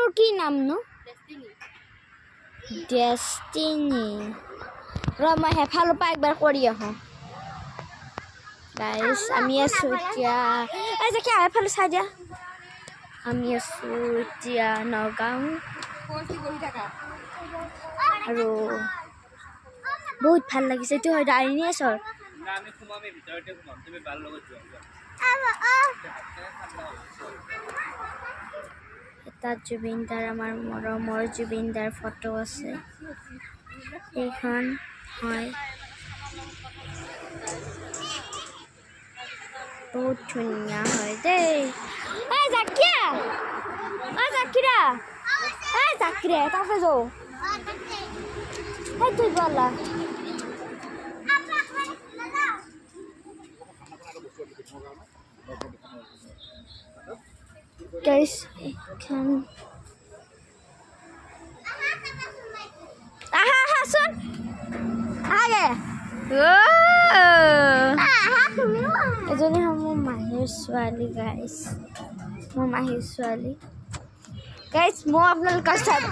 ফটোর কি নাম নো ডেস্টিনি রমা হেফালো পা একবার করি এখন গাইস আমি আছো এতিয়া এই যে কি হেফালো চাই দিয়া আমি আছো এতিয়া নগাঁও আৰু বহুত ভাল লাগিছে এইটো হয় ডাইনিয়েছৰ আমি ঘুমামে ভিতৰতে ঘুমাম তুমি বাৰ লগত যোৱা তাত জুবিনদাৰ আমাৰ মৰমৰ জুবিনদাৰ ফটো আছে এইখন হয় বহুত ধুনীয়া হয় দেই এই জাকিয়া জাকিৰা এই জাকিৰে তাতে যাও এই তুই বলা guys can aha sun age এজনী মোৰ মাহীৰ ছোৱালী গাইছ মোৰ মাহীৰ ছোৱালী গাইছ মই আপোনালোকক চাব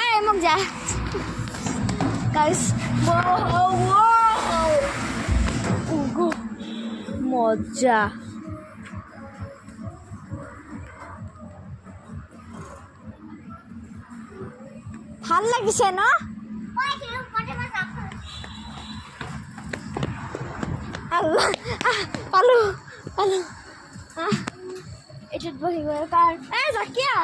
এই মোক যা গাইছ মজা ভাল লাগিছে ন আল্লাহ পালো পালো এটাত বহিব কাৰ এই জাকিয়া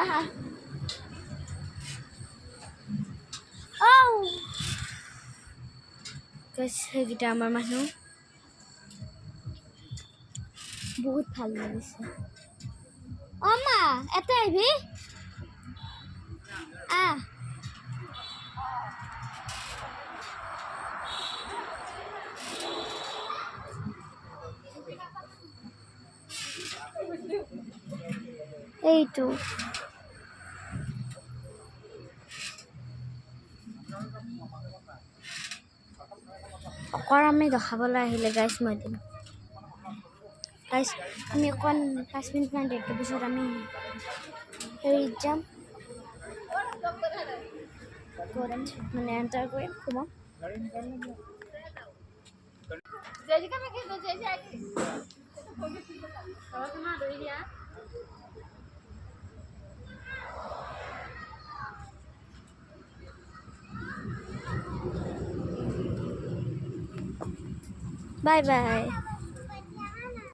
সেইকেইটা আমাৰ মানুহ বহুত ভাল লাগিছে মা এটা আহিবি এইটো অকল আমি দেখাবলৈ আহিলে গাইছ মই দিম গাইছ আমি অকণ 5 মিনিটমান দেৰিৰ পিছত আমি হেৰিত যাম মানে এণ্টাৰ কৰিম সোমাম বাই বাই